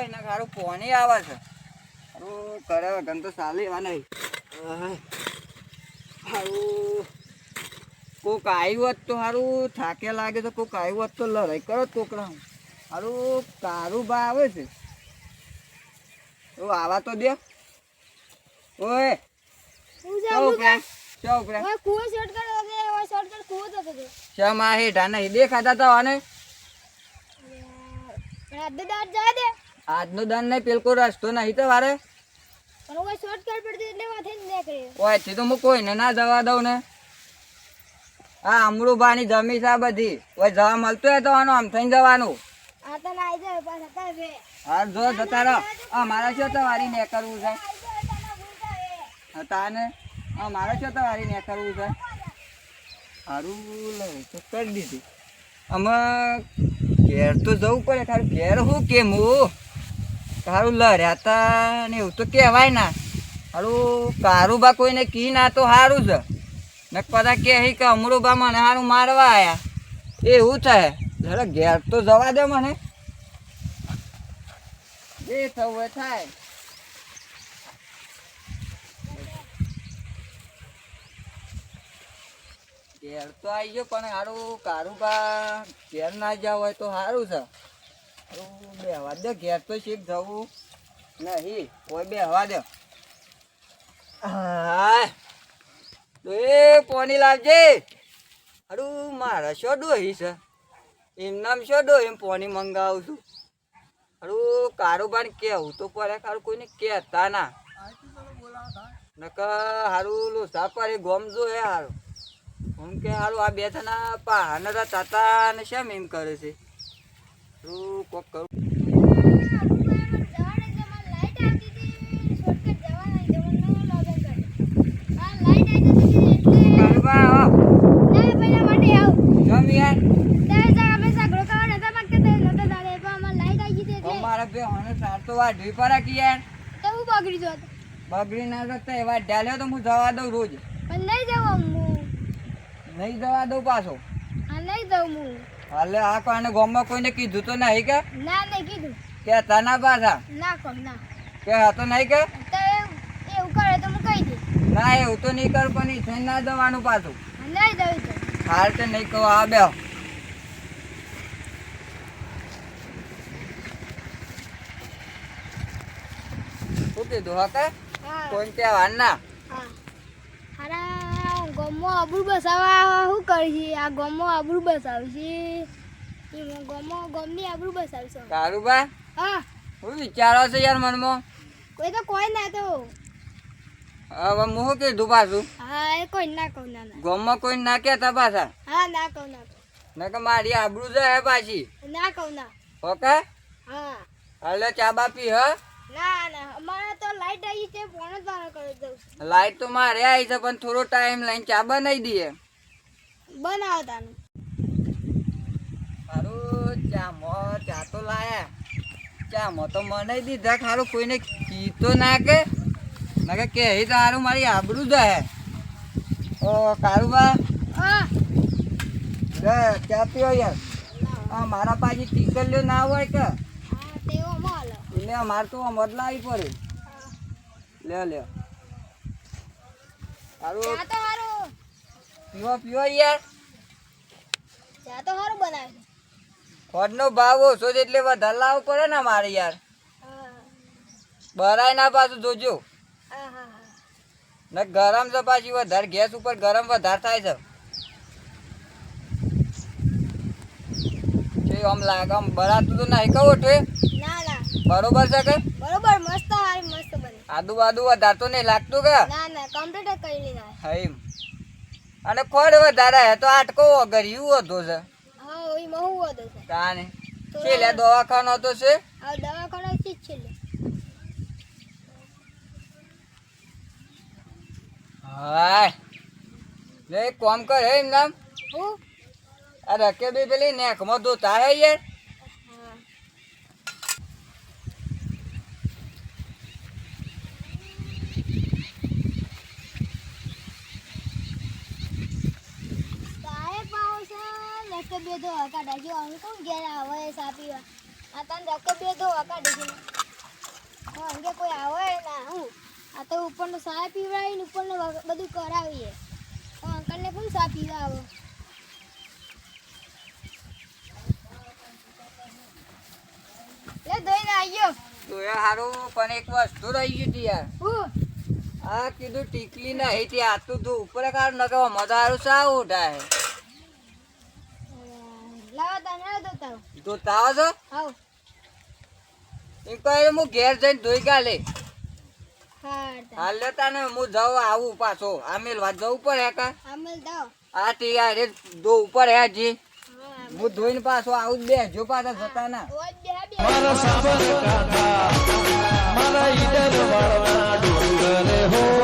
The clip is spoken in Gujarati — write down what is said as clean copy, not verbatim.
હોય ને સારું પોણી આવે છે. સારું કરે વગર તો ચાલે એવા નહીં. સારું કોક આવ્યું હોત તો સારું થાકે લાગે તો કોક આવ્યું હોત તો લડાઈ કરો કોકરા. સારું કારું બા આવે છે. આવા તો દે. ઓય શમા હેઠા નહીં દેખાતા તો આને આજનો દાન નહીં પેલકો રસ્તો નહીં તો વારે ઓયથી તો હું કોઈને ના જવા દઉં ને. આ અમરુભાની જમી છે બધી ઓય જવા મળતું હોય તો આમ થઈને જવાનું. હા જો જતા રહો. મારા શું વારી ને કરવું છે તાને મારે શું વારી ને કરવું છે. સારું તો કરી દીધી. અમે ઘેર તો જવું પડે. ખાલી ઘેર શું કેમ હું સારું લડ્યા હતા ને એવું તો કહેવાય ના. સારું કારુબા કોઈને કી ના તો સારું છે ને બધા કહે કે અમરુબા મને સારું મારવા આવ્યા એવું થાય. જરા ઘેર તો જવા દે મને. જે થવું થાય. ઘેર તો આવી ગયો પણ સારું કારુબા ઘેર ના જાવ હોય તો સારું છે. સારું બેહવા દે ઘેર તો શીખ જવું નહીં કોઈ બેહવા દે. હા એ પોની લાવજે. સારું મારા શો ડોહી છે એમ નામ શો ડોહી એમ પોની મંગાવું છું. સારું કારુબાને કેવું તો પડે. સારું કોઈને કહેતા ના નકર સારું લોસા પડે ગમજો હે. સારું હું કે સારું આ બે જણા પહાડના તાતા ને શેમ એમ કરે છે. સારું કોક કરું. બગડી ના શકતા એવા ઢાલ્યો તો હું જવા દઉં રોજ. નહીં જવા દઉં પાછો. હાલે આ કોઈને ગામમાં કોઈને કીધું તો નહીં કે ના નહીં કીધું કે તાના પાછા ના કોમ ના કે હતો નહીં કે એવું કરે તો હું કહી દઉં. ના એવું તો નહીં કર પણ ઈ થઈને ના જવાનું પાછું. નહીં દઉં તો હાલ તો નહીં કહો. આ બે શું કીધું હકે કોઈ ત્યાં વાર ના ગમો આબરૂ બસાવવા શું કરી આ ગમો આબરૂ બસાવશે. ગમની આબરૂ બસાવશે. કારુબા હા શું વિચારો છે યાર મનમાં? કોઈ ના તો હવે હું શું કીધું પાછું? હા એ કોઈ ના કહું ના ગામમાં કોઈ ના કહેતા પાછા? હા ના કહું ના કે મારી આબરૂ જાય પાછી. ના કહું ના ઓકે હા હાલે ચા બાપી હ. ના ના અમારે તો લાઈટ આવી છે ફોન જ વાળો કરી દઉં. લાઈટ તો મારે આવી છે પણ થોડો ટાઈમ લઈને ચા બનાવી દઈએ. બનાવતાનું સારું ચા તો લાયા. ચામાં તો મને દીધા. ખારું કોઈને કીધો ના કે કે તો સારું મારી આબરૂ જાય. ઓ કારુબા હા ચા પીવો યાર. હા મારા પાછી ટીકલ્યો ના હોય કે તેઓ મોલ એટલે અમારે તો બદલાવી પડે. લે સારું પીવો યાર. ચા તો સારું બનાવે. ખોટનો ભાવ ઓછો છે એટલે વધારે લાવવું પડે ને મારે યાર. બરાય ના પાછું જોજો ને ગરમ છે પાછી વધારે. ગેસ ઉપર ગરમ વધારે થાય છે. આમ લાગે આમ બરાતું તો નહીં કહો ઓઠે. ના ના બરોબર છે કે બરોબર મસ્ત હારી મસ્ત બને. આદુ બાદુ વધારે તો નહીં લાગતું કે ના ના કમ્પ્લીટ કરી લીધા. હા એમ અને ખોડ વધારે હે તો આટકો વગર એવું હતો છે. હા ઓય મહુ હતો છે કાને છેલ્લે દવાખાનો તો છે. આ દવાખાનો થી છેલ્લે. હા લે કોમ કર હે એમ નામ હું આ રકે બી પેલી નેકમાં ધોતા હે યાર. બે તો કાઢા જો હું કોણ ઘેર આવે સા પીવા. આ તને ધક્કો બે ધોવા કાઢી છે હા અંગે કોઈ આવે ના હું આ તો ઉપરનો સા પીવડાવી ને ઉપરનો બધું કરાવીએ તો અંકલને પણ સા પીવડાવો લે ધોઈને આવ્યો તો એ હારું પણ એક વસ્તુ રહી ગઈ હતી યાર હું આ કીધું ટીકલી ના હેઠી આતું તું ઉપર કાઢ ન કહો મજા હારું સાવ ઉઠાય લાવા તને ધોતા તો તાવ છો આવ એમ કહે હું ઘેર જઈને ધોઈ કાલે હાડતા હાલ લેતા ને હું જાઉં આવું પાછો આ મેલવા જવું પડે કા આમલ દાવ આ ટીયા રે દો ઉપર હે જી હા હું ધોઈને પાછો આવું જ બેસજો પાછા જતા ના ઓજ બે બે મારા સાબરકાંઠા મારા ઈડર વાળા ડુંગર હો